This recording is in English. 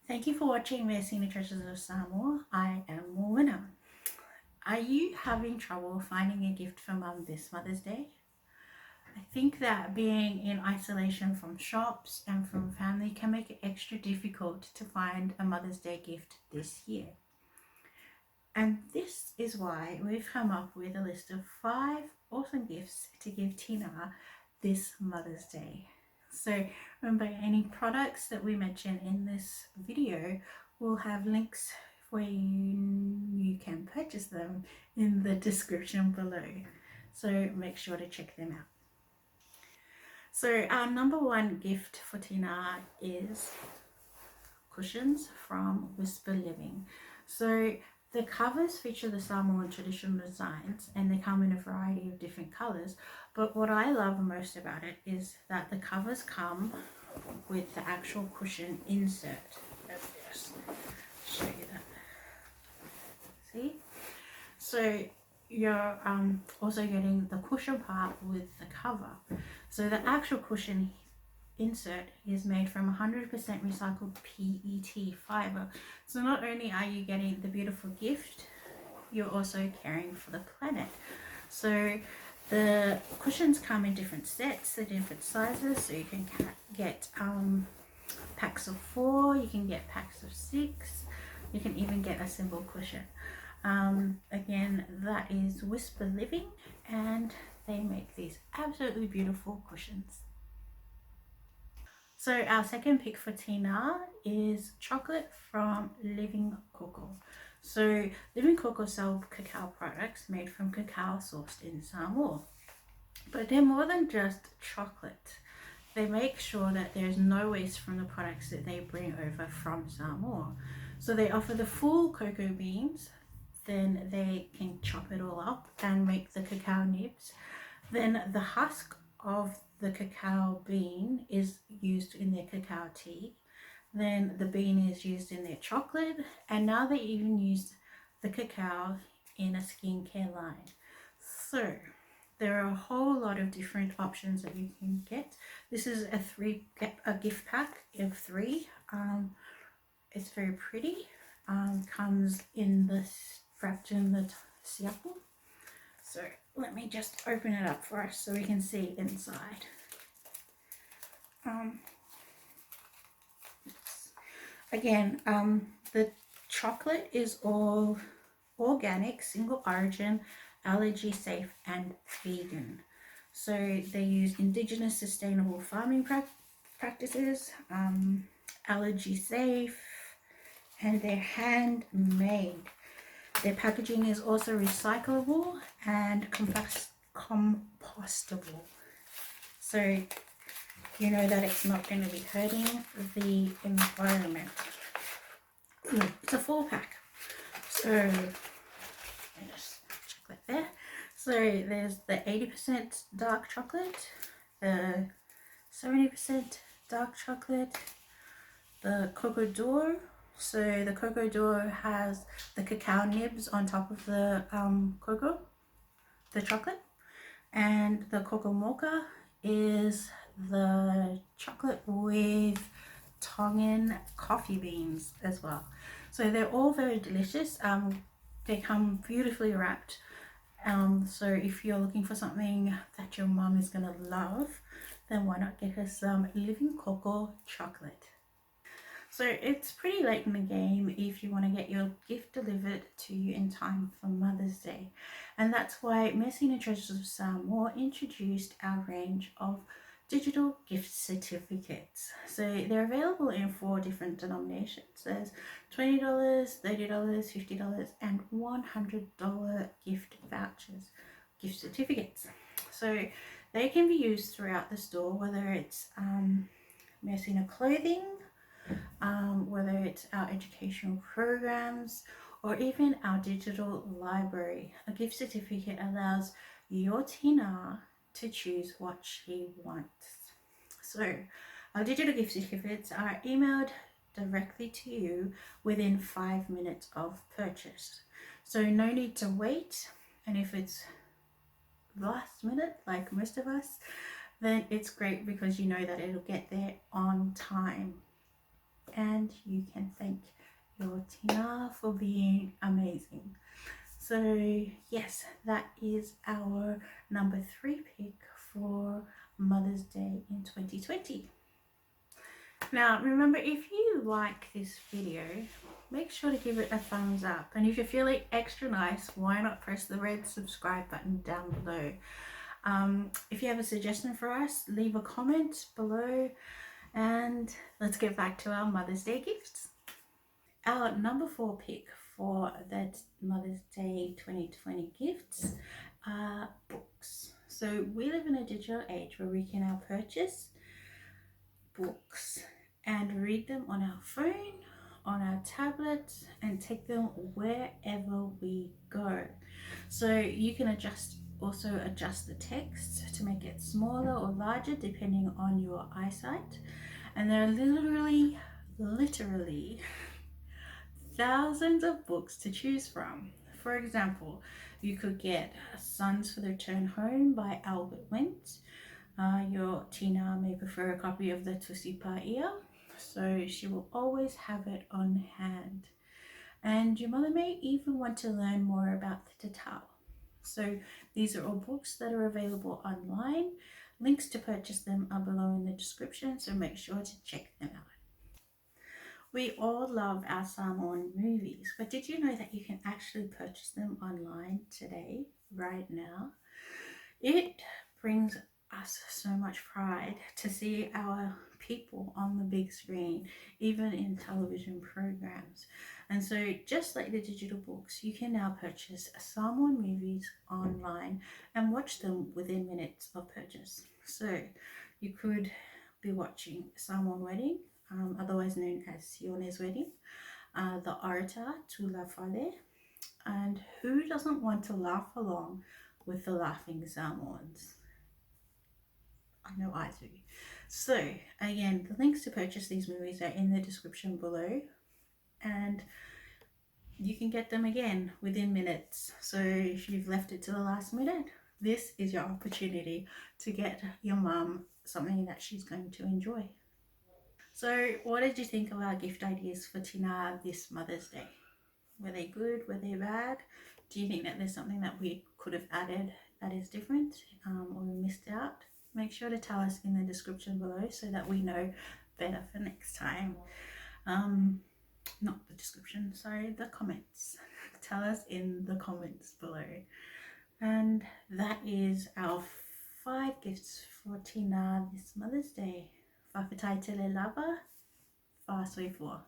Thank you for watching Measina Treasures of Samoa. I am Measina. Are you having trouble finding a gift for Mum this Mother's Day? I think that being in isolation from shops and from family can make it extra difficult to find a Mother's Day gift this year. And this is why we've come up with a list of 5 awesome gifts to give Tinā this Mother's Day. So remember, any products that we mention in this video will have links where you can purchase them in the description below. So make sure to check them out. So our number 1 gift for Tinā is cushions from Whisper Living. So the covers feature the Samoan traditional designs and they come in a variety of different colors, but what I love most about it is that the covers come with the actual cushion insert. Let me just show you that. See? So you're also getting the cushion part with the cover. So the actual cushion insert is made from 100% recycled PET fiber. So not only are you getting the beautiful gift, you're also caring for the planet. So the cushions come in different sets, they're different sizes, so you can get packs of 4, you can get packs of 6, you can even get a single cushion. Again, that is Whisper Living, and they make these absolutely beautiful cushions. So our second pick for Tinā is chocolate from Living Cocoa. So Living Cocoa sell cacao products made from cacao sourced in Samoa. But they're more than just chocolate. They make sure that there's no waste from the products that they bring over from Samoa. So they offer the full cocoa beans, then they can chop it all up and make the cacao nibs. Then the husk of the cacao bean is used in their cacao tea. Then the bean is used in their chocolate, and now they even use the cacao in a skincare line. So there are a whole lot of different options that you can get. This is a gift pack of 3. It's very pretty. Comes in this wrapped in the siapu. So let me just open it up for us so we can see inside. Again, the chocolate is all organic, single origin, allergy safe and vegan. So they use indigenous sustainable farming practices, allergy safe, and they're handmade. Their packaging is also recyclable and compostable. So you know that it's not going to be hurting the environment. It's a 4-pack. So just chocolate there. So there's the 80% dark chocolate, the 70% dark chocolate, the cocoa d'or. So the cocoa d'or has the cacao nibs on top of the the chocolate, and the cocoa mocha is the chocolate with Tongan coffee beans as well. So they're all very delicious. They come beautifully wrapped. So if you're looking for something that your mum is gonna love, then why not get her some Living Cocoa chocolate. So it's pretty late in the game if you want to get your gift delivered to you in time for Mother's Day. And that's why Measina Treasures of Samoa introduced our range of digital gift certificates. So they're available in 4 different denominations. There's $20, $30, $50 and $100 gift vouchers, gift certificates. So they can be used throughout the store, whether it's Measina clothing, whether it's our educational programs or even our digital library. A gift certificate allows your Tinā to choose what she wants. So our digital gift certificates are emailed directly to you within 5 minutes of purchase. So no need to wait, and if it's last minute like most of us, then it's great because you know that it'll get there on time. and you can thank your Tinā for being amazing. So yes, that is our number 3 pick for Mother's Day in 2020. Now remember, if you like this video, make sure to give it a thumbs up, and if you're feeling extra nice, why not press the red subscribe button down below. If you have a suggestion for us, leave a comment below, and let's get back to our Mother's Day gifts. Our number 4 pick for that Mother's Day 2020 gifts are books. So we live in a digital age where we can now purchase books and read them on our phone, on our tablet, and take them wherever we go. So you can also adjust the text to make it smaller or larger depending on your eyesight. And there are literally thousands of books to choose from. For example, you could get Sons for the Return Home by Albert Wendt. Your Tinā may prefer a copy of the Tusi Pāia, so she will always have it on hand. And your mother may even want to learn more about the Tatao. So these are all books that are available online. Links to purchase them are below in the description, so make sure to check them out. We all love our Samoan movies, but did you know that you can actually purchase them online today, right now? It brings us so much pride to see our people on the big screen, even in television programs. And so just like the digital books, you can now purchase Samoan movies online and watch them within minutes of purchase. So you could be watching Samoan Wedding, otherwise known as Sione's Wedding, the Arata Tula Fale, and who doesn't want to laugh along with the laughing Samoans? I know I do. So again, the links to purchase these movies are in the description below, and you can get them again within minutes. So if you've left it to the last minute, this is your opportunity to get your mum something that she's going to enjoy. So what did you think of our gift ideas for Tinā this Mother's Day? Were they good? Were they bad? Do you think that there's something that we could have added that is different, or we missed out? Make sure to tell us in the description below so that we know better for next time. Not the description, sorry, the comments. Tell us in the comments below. And that is our 5 gifts for Tinā this Mother's Day. Whawhataitele lava, wha soi fua.